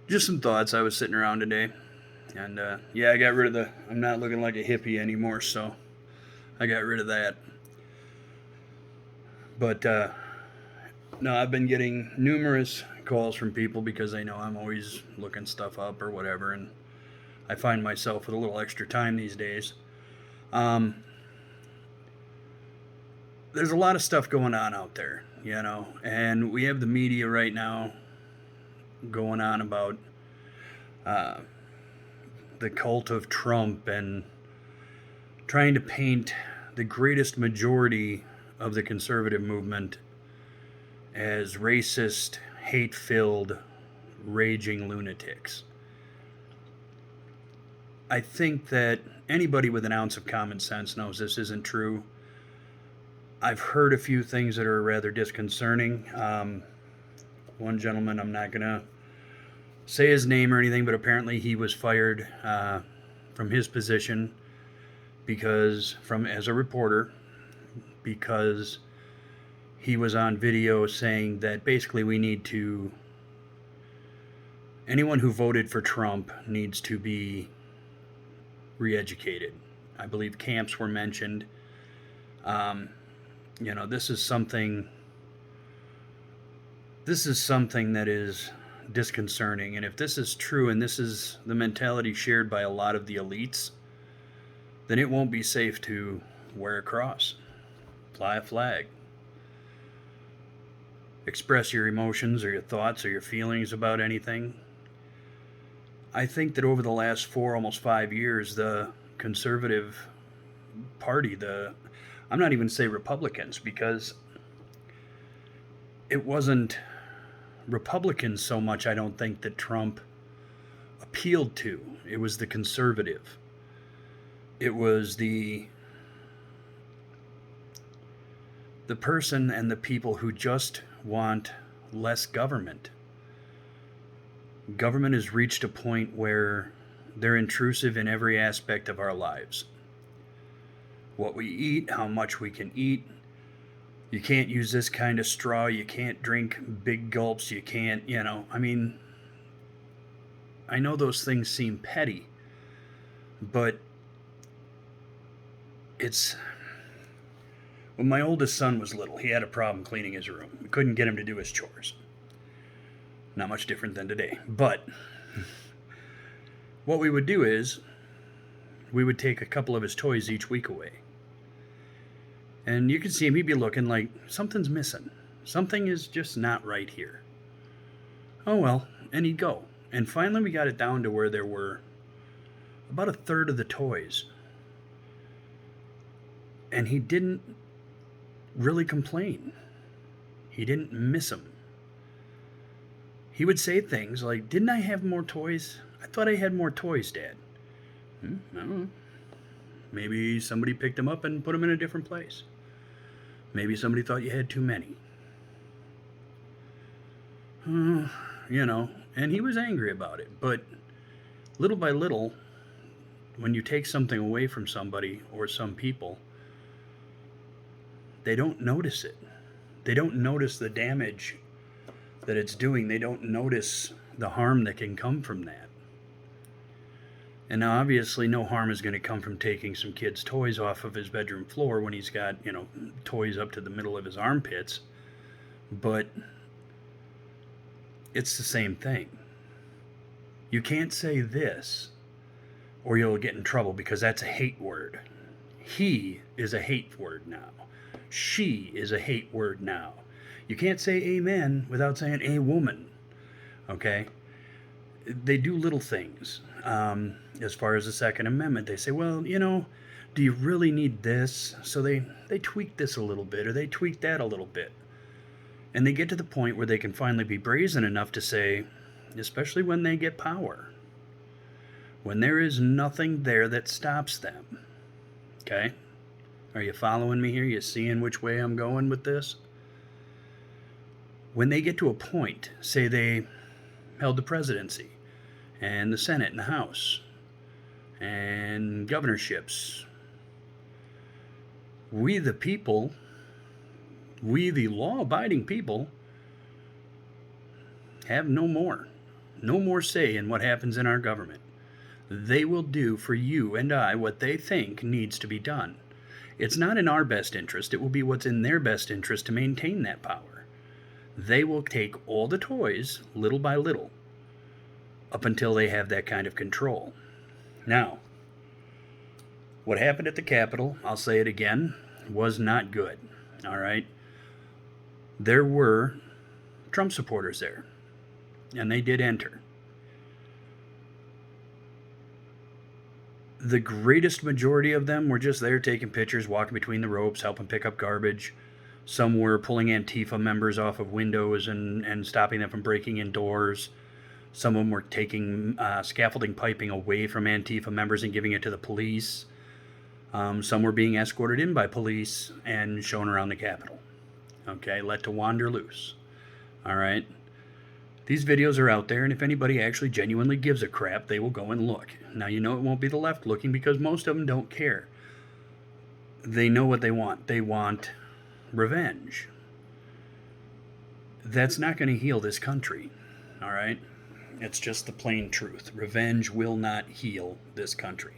Just some thoughts. I was sitting around today, and yeah, I got rid of the. I'm not looking like a hippie anymore, so I got rid of that. But no, I've been getting numerous calls from people because they know I'm always looking stuff up or whatever, and I find myself with a little extra time these days. Um, there's a lot of stuff going on out there, and we have the media right now going on about uh, the cult of Trump and trying to paint the greatest majority of the conservative movement as racist, hate filled, raging lunatics. I think that anybody with an ounce of common sense knows this isn't true. I've heard a few things that are rather disconcerting. One gentleman, I'm not going to say his name or anything, but apparently he was fired from his position as a reporter, because he was on video saying that basically anyone who voted for Trump needs to be re-educated. I believe camps were mentioned. Um, this is something. This is something that is disconcerting, and if this is true, and this is the mentality shared by a lot of the elites, then it won't be safe to wear a cross, fly a flag, express your emotions or your thoughts or your feelings about anything. I think that over the last almost 5 years, the conservative party, I'm not even say Republicans, because it wasn't Republicans so much, I don't think, that Trump appealed to. It was the conservative. It was the person and the people who just want less government. Government has reached a point where they're intrusive in every aspect of our lives. What we eat, how much we can eat. You can't use this kind of straw. You can't drink big gulps. You can't, I know those things seem petty, but it's. When my oldest son was little, he had a problem cleaning his room. We couldn't get him to do his chores. Not much different than today. But what we would do is we would take a couple of his toys each week away. And you could see him, he'd be looking like something's missing. Something is just not right here. Oh well, and he'd go. And finally we got it down to where there were about a third of the toys. And he didn't really complain. He didn't miss them. He would say things like, "Didn't I have more toys? I thought I had more toys, Dad." I don't know. Maybe somebody picked them up and put them in a different place. Maybe somebody thought you had too many. And he was angry about it. But little by little, when you take something away from somebody or some people, they don't notice it. They don't notice the damage that it's doing. They don't notice the harm that can come from that. And now, obviously, no harm is going to come from taking some kid's toys off of his bedroom floor when he's got, toys up to the middle of his armpits. But it's the same thing. You can't say this or you'll get in trouble, because that's a hate word. He is a hate word now. She is a hate word now. You can't say amen without saying a woman. Okay? They do little things. As far as the Second Amendment, they say, well, do you really need this? So they tweak this a little bit, or they tweak that a little bit. And they get to the point where they can finally be brazen enough to say, especially when they get power, when there is nothing there that stops them. Okay? Are you following me here? You seeing which way I'm going with this? When they get to a point, say they held the presidency and the Senate and the House and governorships, we the people, we the law-abiding people, have no more. no more say in what happens in our government. They will do for you and I what they think needs to be done. It's not in our best interest, it will be what's in their best interest to maintain that power. They will take all the toys, little by little, up until they have that kind of control. Now, what happened at the Capitol, I'll say it again, was not good. All right? There were Trump supporters there, and they did enter. The greatest majority of them were just there taking pictures, walking between the ropes, helping pick up garbage. Some were pulling Antifa members off of windows and stopping them from breaking in doors. Some of them were taking scaffolding piping away from Antifa members and giving it to the police. Some were being escorted in by police and shown around the Capitol. Okay, let to wander loose. All right. These videos are out there, and if anybody actually genuinely gives a crap, they will go and look. Now, you know it won't be the left looking because most of them don't care. They know what they want. They want revenge. That's not going to heal this country. All right? It's just the plain truth. Revenge will not heal this country.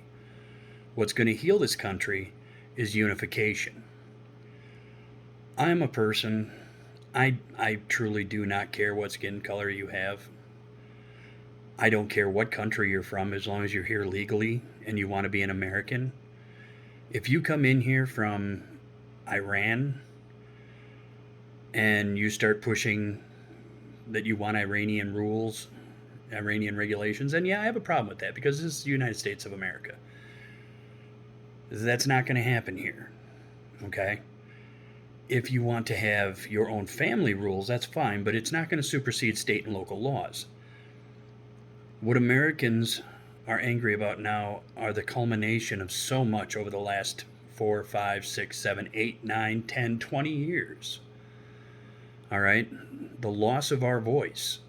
What's going to heal this country is unification. I'm a person, I truly do not care what skin color you have. I don't care what country you're from as long as you're here legally and you want to be an American. If you come in here from Iran and you start pushing that you want Iranian rules, Iranian regulations, and yeah, I have a problem with that because this is the United States of America. That's not going to happen here, okay? If you want to have your own family rules, that's fine, but it's not going to supersede state and local laws. What Americans are angry about now are the culmination of so much over the last 4, 5, 6, 7, 8, 9, 10, 20 years. All right? The loss of our voice,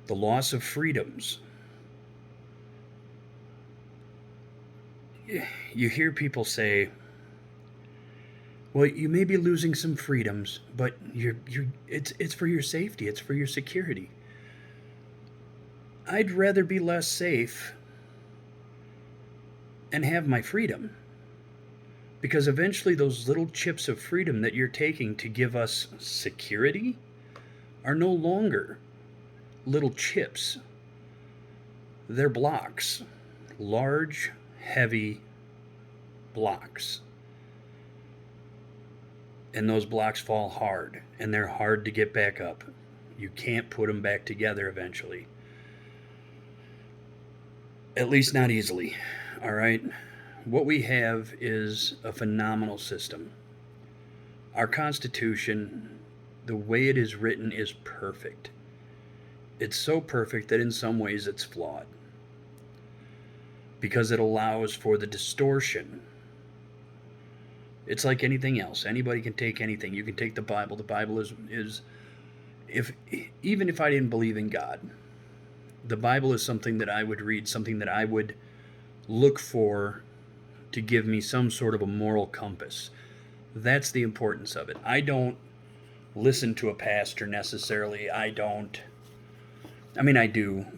the loss of freedoms. You hear people say, well, you may be losing some freedoms, but it's for your safety, it's for your security. I'd rather be less safe and have my freedom. Because eventually those little chips of freedom that you're taking to give us security are no longer little chips. They're blocks. Large, heavy blocks. And those blocks fall hard, and they're hard to get back up. You can't put them back together eventually. At least not easily, all right? What we have is a phenomenal system. Our Constitution, the way it is written, is perfect. It's so perfect that in some ways it's flawed. Because it allows for the distortion. It's like anything else. Anybody can take anything. You can take the Bible. The Bible is even if I didn't believe in God, the Bible is something that I would read, something that I would look for to give me some sort of a moral compass. That's the importance of it. I don't listen to a pastor necessarily. I do,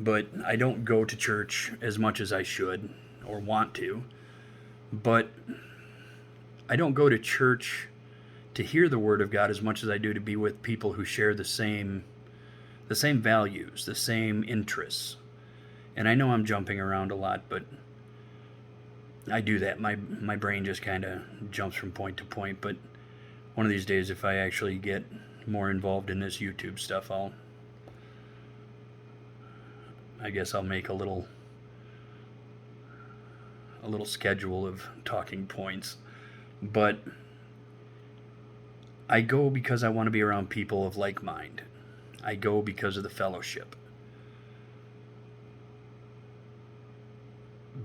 but I don't go to church as much as I should or want to. But I don't go to church to hear the Word of God as much as I do to be with people who share the same values, the same interests. And I know I'm jumping around a lot, but I do that. My brain just kind of jumps from point to point. But one of these days, if I actually get more involved in this YouTube stuff, I guess I'll make a little schedule of talking points. But I go because I want to be around people of like mind. I go because of the fellowship.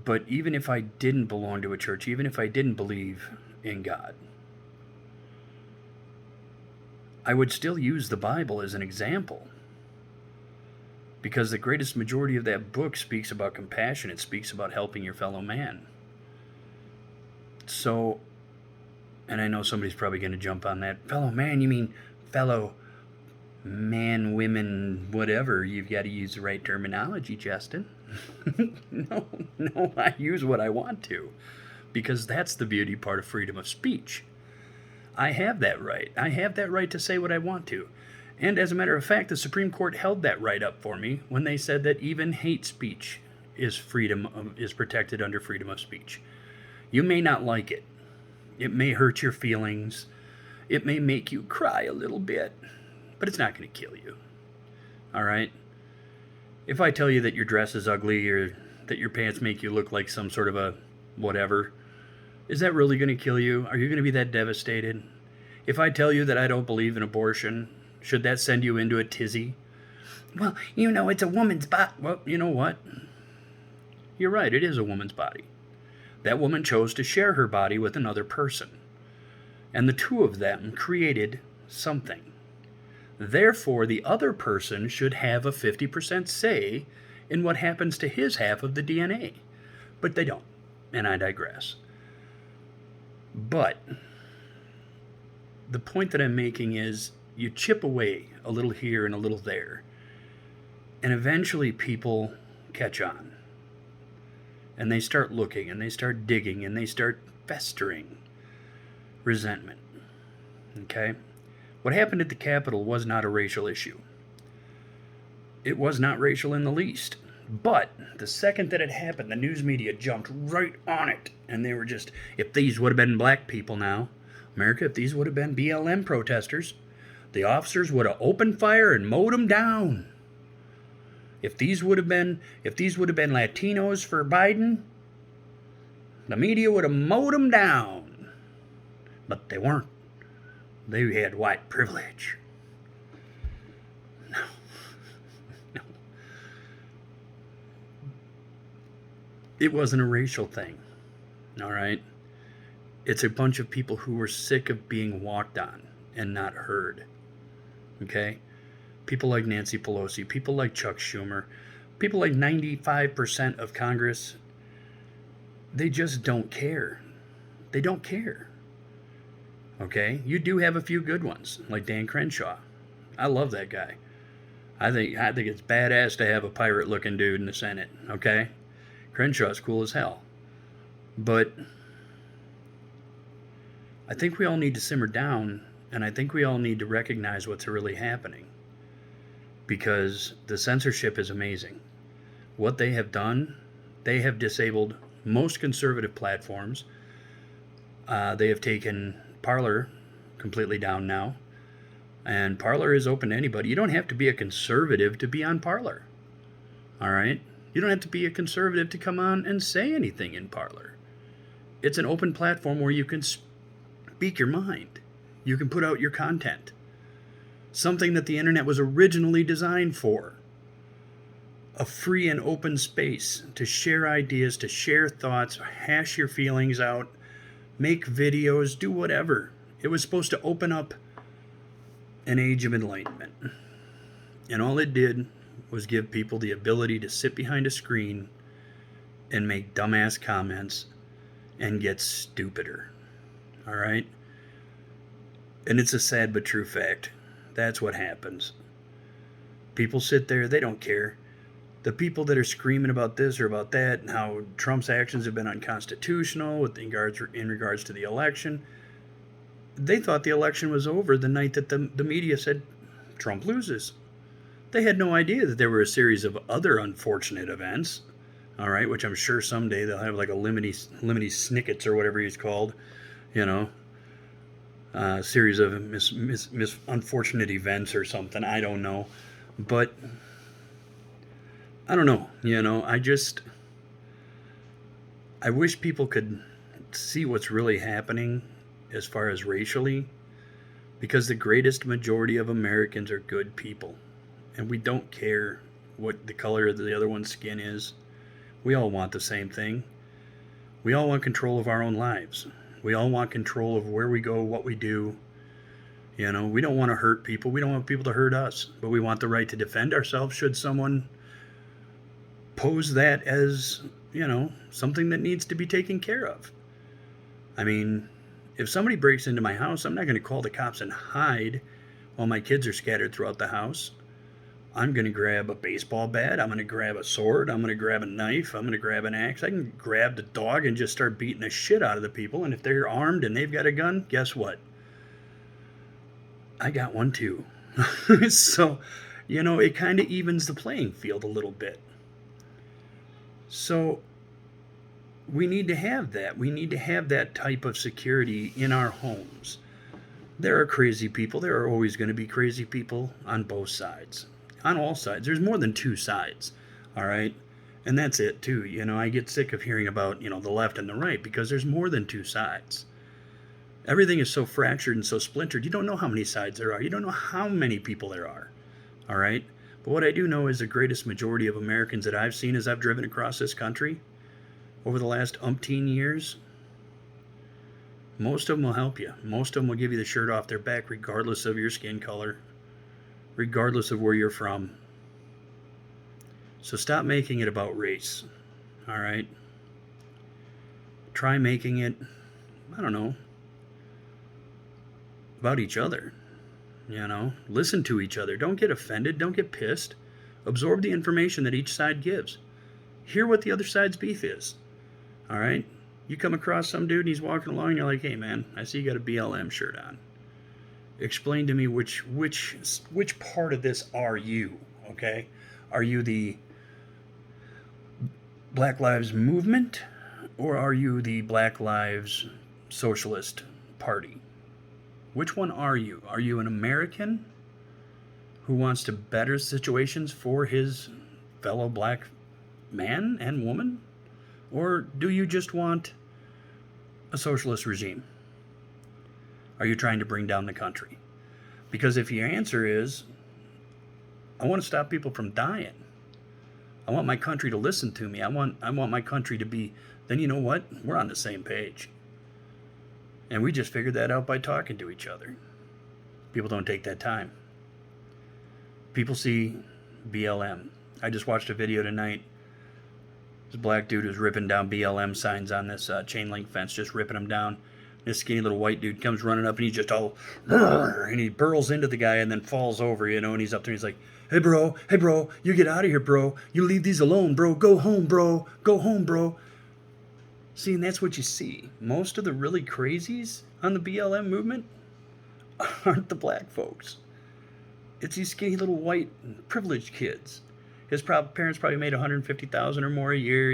But even if I didn't belong to a church, even if I didn't believe in God, I would still use the Bible as an example. Because the greatest majority of that book speaks about compassion. It speaks about helping your fellow man. So, and I know somebody's probably going to jump on that. Fellow man, you mean fellow man, women, whatever. You've got to use the right terminology, Justin. No, I use what I want to because that's the beauty part of freedom of speech. I have that right. I have that right to say what I want to. And as a matter of fact, the Supreme Court held that right up for me when they said that even hate speech is protected under freedom of speech. You may not like it. It may hurt your feelings. It may make you cry a little bit, but it's not going to kill you. All right? If I tell you that your dress is ugly or that your pants make you look like some sort of a whatever, is that really going to kill you? Are you going to be that devastated? If I tell you that I don't believe in abortion, should that send you into a tizzy? Well, it's a woman's body. Well, you know what? You're right, it is a woman's body. That woman chose to share her body with another person. And the two of them created something. Therefore, the other person should have a 50% say in what happens to his half of the DNA. But they don't, and I digress. But the point that I'm making is you chip away a little here and a little there, and eventually people catch on. And they start looking, and they start digging, and they start festering resentment. Okay? What happened at the Capitol was not a racial issue. It was not racial in the least. But the second that it happened, the news media jumped right on it. And they were just, if these would have been black people now, America, if these would have been BLM protesters, the officers would have opened fire and mowed them down. If these would have been Latinos for Biden, the media would have mowed them down. But they weren't. They had white privilege. No. It wasn't a racial thing. All right? It's a bunch of people who were sick of being walked on and not heard. Okay? People like Nancy Pelosi, people like Chuck Schumer, people like 95% of Congress, they just don't care. They don't care. Okay? You do have a few good ones, like Dan Crenshaw. I love that guy. I think it's badass to have a pirate-looking dude in the Senate, okay? Crenshaw's cool as hell. But I think we all need to simmer down, and I think we all need to recognize what's really happening. Because the censorship is amazing. What they have done, they have disabled most conservative platforms. They have taken Parler completely down now. And Parler is open to anybody. You don't have to be a conservative to be on Parler. All right? You don't have to be a conservative to come on and say anything in Parler. It's an open platform where you can speak your mind. You can put out your content. Something that the internet was originally designed for. A free and open space to share ideas, to share thoughts, hash your feelings out, make videos, do whatever. It was supposed to open up an age of enlightenment. And all it did was give people the ability to sit behind a screen and make dumbass comments and get stupider. All right? And it's a sad but true fact. That's what happens. People sit there, they don't care. The people that are screaming about this or about that, and how Trump's actions have been unconstitutional in regards to the election, they thought the election was over the night that the media said Trump loses. They had no idea that there were a series of other unfortunate events, all right, which I'm sure someday they'll have like a Lemony Snickets or whatever he's called, series of unfortunate events or something. I don't know. But I don't know. I wish people could see what's really happening as far as racially, because the greatest majority of Americans are good people. And we don't care what the color of the other one's skin is. We all want the same thing. We all want control of our own lives. We all want control of where we go, what we do. We don't want to hurt people. We don't want people to hurt us. But we want the right to defend ourselves should someone pose that as, something that needs to be taken care of. I mean, if somebody breaks into my house, I'm not going to call the cops and hide while my kids are scattered throughout the house, I'm going to grab a baseball bat. I'm going to grab a sword. I'm going to grab a knife. I'm going to grab an axe. I can grab the dog and just start beating the shit out of the people. And if they're armed and they've got a gun, guess what? I got one too. So, it kind of evens the playing field a little bit. So, we need to have that. We need to have that type of security in our homes. There are crazy people. There are always going to be crazy people on both sides. On all sides. There's more than two sides. All right? And that's it, too. I get sick of hearing about, the left and the right because there's more than two sides. Everything is so fractured and so splintered. You don't know how many sides there are. You don't know how many people there are. All right? But what I do know is the greatest majority of Americans that I've seen as I've driven across this country over the last umpteen years, most of them will help you. Most of them will give you the shirt off their back regardless of your skin color, regardless of where you're from. So stop making it about race. All right? Try making it, I don't know, about each other. Listen to each other. Don't get offended. Don't get pissed. Absorb the information that each side gives. Hear what the other side's beef is. All right? You come across some dude and he's walking along and you're like, hey man, I see you got a BLM shirt on. Explain to me which part of this are you, okay? Are you the Black Lives Movement or are you the Black Lives Socialist Party? Which one are you? Are you an American who wants to better situations for his fellow black man and woman? Or do you just want a socialist regime? Are you trying to bring down the country? Because if your answer is, I want to stop people from dying, I want my country to listen to me, I want my country to be, then you know what? We're on the same page. And we just figured that out by talking to each other. People don't take that time. People see BLM. I just watched a video tonight. This black dude was ripping down BLM signs on this chain link fence, just ripping them down. This skinny little white dude comes running up and he's just all, and he burls into the guy and then falls over, and he's up there and he's like, hey bro, you get out of here, bro. You leave these alone, bro. Go home, bro. See, and that's what you see. Most of the really crazies on the BLM movement aren't the black folks. It's these skinny little white privileged kids. His parents probably made $150,000 or more a year,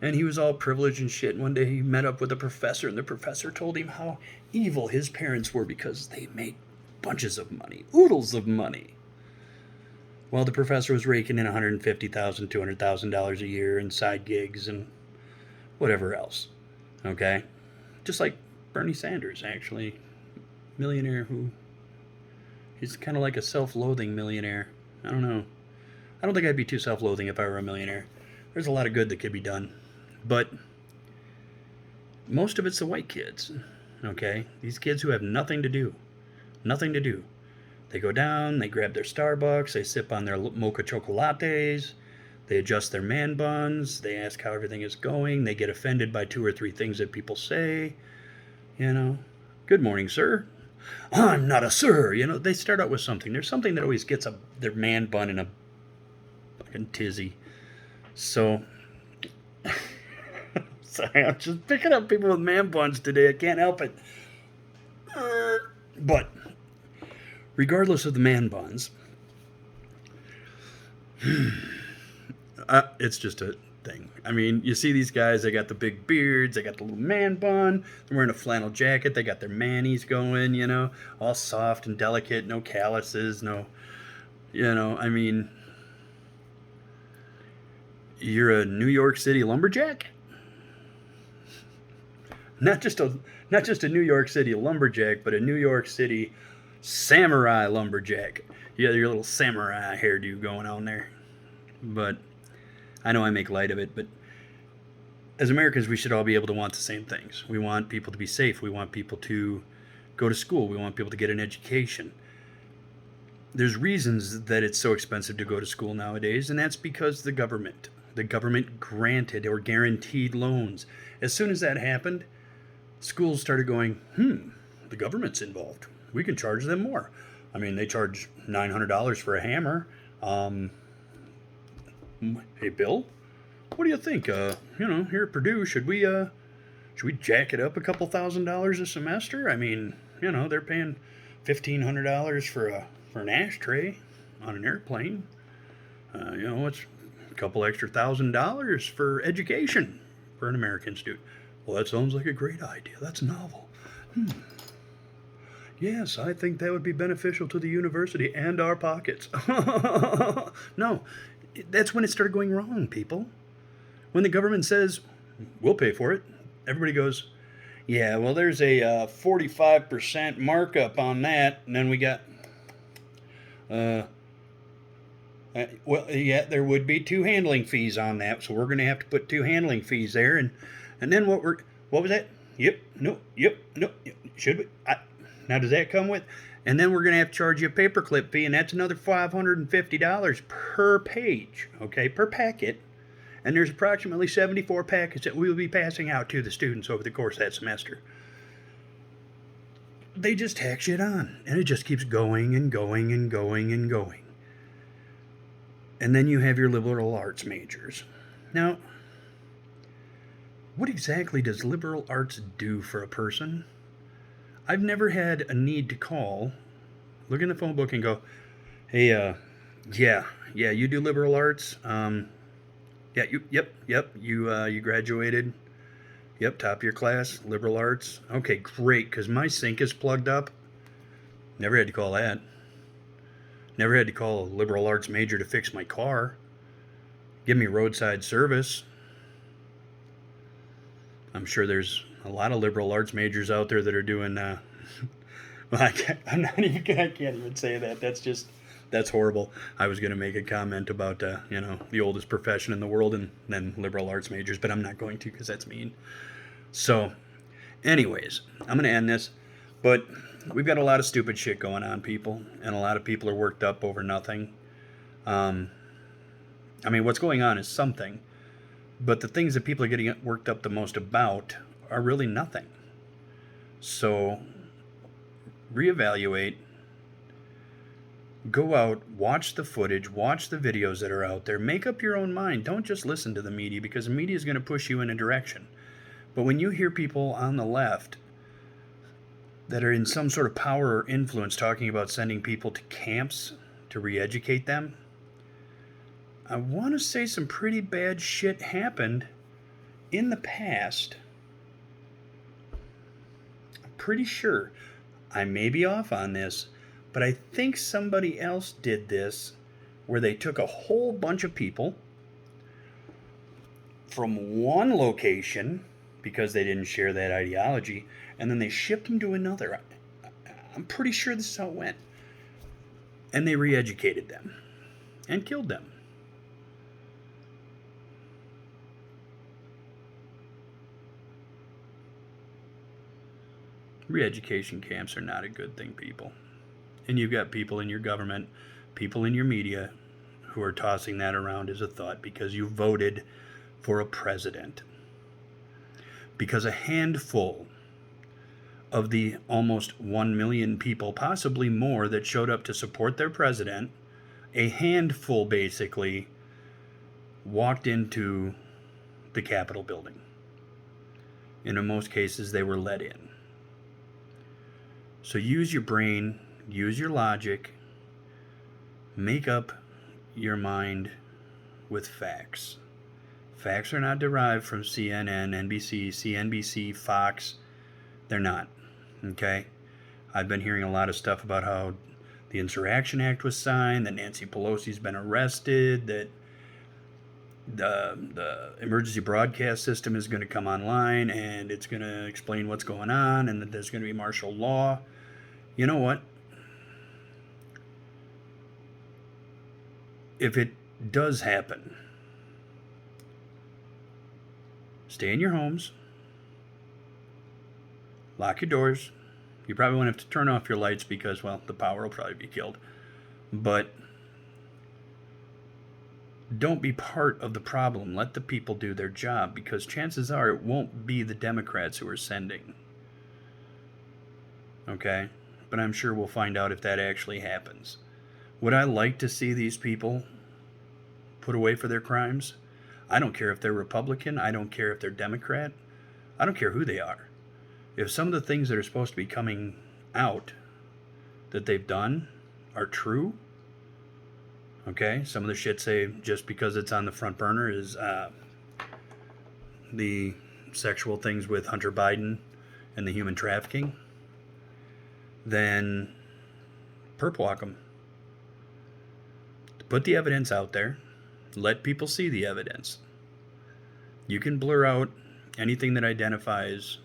and he was all privileged and shit. And one day he met up with a professor, and the professor told him how evil his parents were because they made bunches of money, oodles of money. Well, the professor was raking in $150,000, $200,000 a year in side gigs and whatever else. Okay? Just like Bernie Sanders, actually. Millionaire he's kind of like a self-loathing millionaire. I don't know. I don't think I'd be too self-loathing if I were a millionaire. There's a lot of good that could be done. But most of it's the white kids. Okay? These kids who have nothing to do. Nothing to do. They go down, they grab their Starbucks, they sip on their mocha chocolates, they adjust their man buns, they ask how everything is going, they get offended by 2 or 3 things that people say. Good morning, sir. I'm not a sir. They start out with something. There's something that always gets their man bun in a fucking tizzy. So, sorry, I'm just picking up people with man buns today. I can't help it. But, regardless of the man buns, it's just a thing. I mean, you see these guys, they got the big beards, they got the little man bun, they're wearing a flannel jacket, they got their manis going, all soft and delicate, no calluses, no, I mean, you're a New York City lumberjack? Not just a New York City lumberjack, but a New York City samurai lumberjack. You got your little samurai hairdo going on there. But I know I make light of it, but as Americans, we should all be able to want the same things. We want people to be safe. We want people to go to school. We want people to get an education. There's reasons that it's so expensive to go to school nowadays, and that's because the government granted or guaranteed loans. As soon as that happened, schools started going, the government's involved. We can charge them more. I mean, they charge $900 for a hammer. Um, hey, Bill, what do you think? Here at Purdue, should we jack it up a couple $1,000s a semester? I mean, they're paying $1,500 for an ashtray on an airplane. It's a couple extra $1,000 for education for an American student. Well, that sounds like a great idea. That's novel. Yes, I think that would be beneficial to the university and our pockets. No, that's when it started going wrong, people. When the government says, we'll pay for it, everybody goes, yeah, well, there's a 45% markup on that. And then we got, yeah, there would be 2 handling fees on that. So we're going to have to put 2 handling fees there. And then what was that? Yep, no, should we? Now, does that come with? And then we're going to have to charge you a paperclip fee, and that's another $550 per page, okay, per packet. And there's approximately 74 packets that we will be passing out to the students over the course of that semester. They just tack shit on, and it just keeps going and going and going and going. And then you have your liberal arts majors. Now, what exactly does liberal arts do for a person? I've never had a need to call, look in the phone book and go, hey, yeah, you do liberal arts? Yeah, you graduated. Yep, top of your class, liberal arts. Okay, great, because my sink is plugged up. Never had to call that. Never had to call a liberal arts major to fix my car. Give me roadside service. I'm sure there's a lot of liberal arts majors out there that are doing, well, I can't even say that. That's horrible. I was going to make a comment about, the oldest profession in the world and then liberal arts majors, but I'm not going to because that's mean. So, anyways, I'm going to end this, but we've got a lot of stupid shit going on, people, and a lot of people are worked up over nothing. What's going on is something, but the things that people are getting worked up the most about are really nothing. So, reevaluate. Go out, watch the footage, watch the videos that are out there, make up your own mind. Don't just listen to the media, because the media is going to push you in a direction. But when you hear people on the left that are in some sort of power or influence talking about sending people to camps to re-educate them, I want to say some pretty bad shit happened in the past. I'm pretty sure. I may be off on this, but I think somebody else did this where they took a whole bunch of people from one location because they didn't share that ideology, and then they shipped them to another. I'm pretty sure this is how it went. And they re-educated them and killed them. Re-education camps are not a good thing, people. And you've got people in your government, people in your media who are tossing that around as a thought because you voted for a president. Because a handful of the almost 1 million people, possibly more, that showed up to support their president, a handful basically walked into the Capitol building. And in most cases, they were let in. So use your brain, use your logic, make up your mind with facts. Facts are not derived from CNN, NBC, CNBC, Fox. They're not. Okay? I've been hearing a lot of stuff about how the Insurrection Act was signed, that Nancy Pelosi's been arrested, that the emergency broadcast system is going to come online and it's going to explain what's going on, and that there's going to be martial law. You know what? If it does happen, stay in your homes, lock your doors. You probably won't have to turn off your lights because, well, the power will probably be killed. But don't be part of the problem. Let the people do their job, because chances are it won't be the Democrats who are sending. Okay? but I'm sure we'll find out if that actually happens. Would I like to see these people put away for their crimes? I don't care if they're Republican. I don't care if they're Democrat. I don't care who they are. If some of the things that are supposed to be coming out that they've done are true, okay, some of the shit say just because it's on the front burner is the sexual things with Hunter Biden and the human trafficking, then perp walk them. Put the evidence out there. Let people see the evidence. You can blur out anything that identifies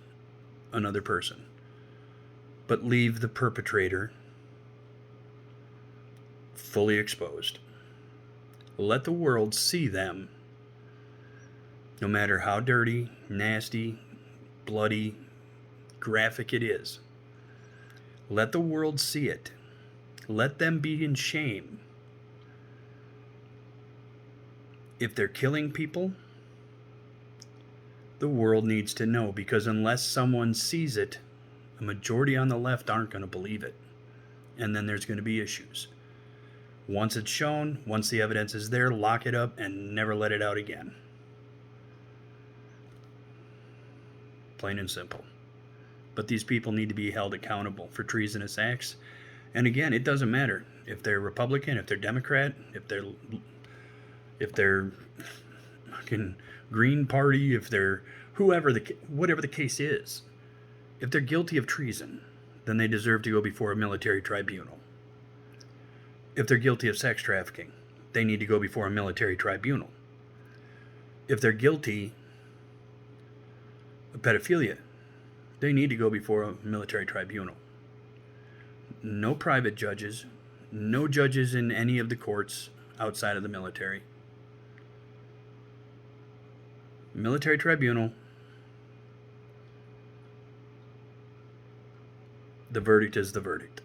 another person, but leave the perpetrator fully exposed. Let the world see them, no matter how dirty, nasty, bloody, graphic it is. Let the world see it. Let them be in shame. If they're killing people, the world needs to know, because unless someone sees it, a majority on the left aren't going to believe it. And then there's going to be issues. Once it's shown, once the evidence is there, lock it up and never let it out again. Plain and simple. But these people need to be held accountable for treasonous acts. And again, it doesn't matter if they're Republican, if they're Democrat, if they're fucking Green Party, if they're whatever the case is. If they're guilty of treason, then they deserve to go before a military tribunal. If they're guilty of sex trafficking, they need to go before a military tribunal. If they're guilty of pedophilia, they need to go before a military tribunal. No private judges, no judges in any of the courts outside of the military. Military tribunal. The verdict is the verdict.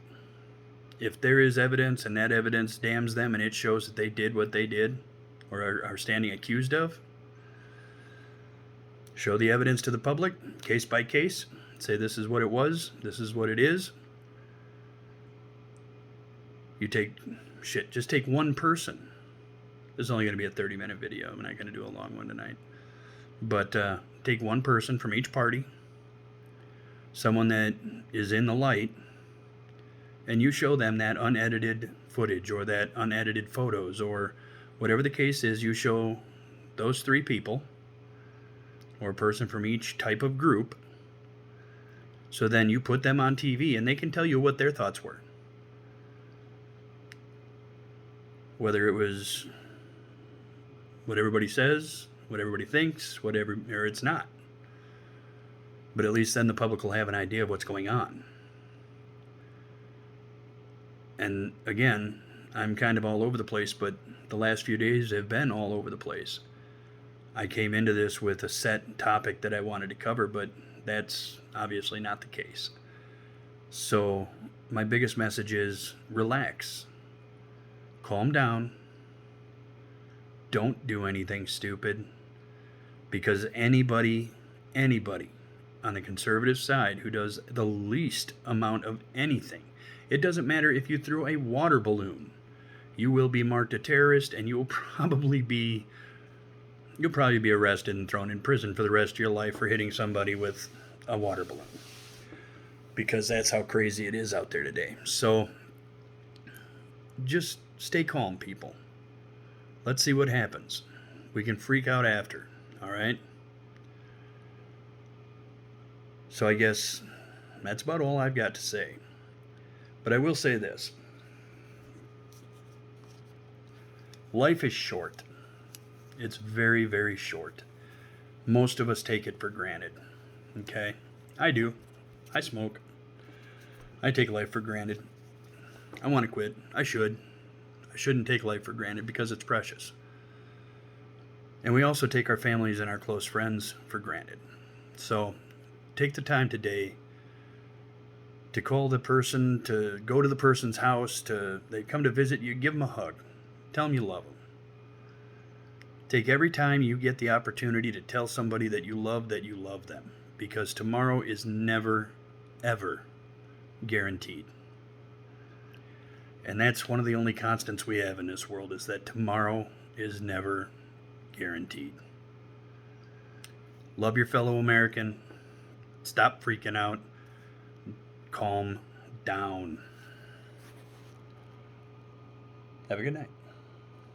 If there is evidence and that evidence damns them and it shows that they did what they did or are standing accused of, show the evidence to the public, case by case. Say this is what it was, this is what it is. Just take one person. This is only going to be a 30-minute video. I'm not going to do a long one tonight. But take one person from each party, someone that is in the light, and you show them that unedited footage or that unedited photos or whatever the case is. You show those three people or a person from each type of group. So then you put them on TV and they can tell you what their thoughts were. Whether it was what everybody says, what everybody thinks, or it's not. But at least then the public will have an idea of what's going on. And again, I'm kind of all over the place, but the last few days have been all over the place. I came into this with a set topic that I wanted to cover, but that's obviously not the case. So my biggest message is relax. Calm down. Don't do anything stupid, because anybody on the conservative side who does the least amount of anything, it doesn't matter if you throw a water balloon, you will be marked a terrorist and you'll probably be arrested and thrown in prison for the rest of your life for hitting somebody with a water balloon, because that's how crazy it is out there today. So just stay calm, people. Let's see what happens. We can freak out after, all right? So I guess that's about all I've got to say. But I will say this. Life is short. It's very, very short. Most of us take it for granted. Okay? I do. I smoke. I take life for granted. I want to quit. I should. I shouldn't take life for granted because it's precious. And we also take our families and our close friends for granted. So take the time today to call the person, to go to the person's house, they come to visit you, give them a hug. Tell them you love them. Take every time you get the opportunity to tell somebody that you love them, because tomorrow is never, ever guaranteed. And that's one of the only constants we have in this world, is that tomorrow is never guaranteed. Love your fellow American. Stop freaking out. Calm down. Have a good night.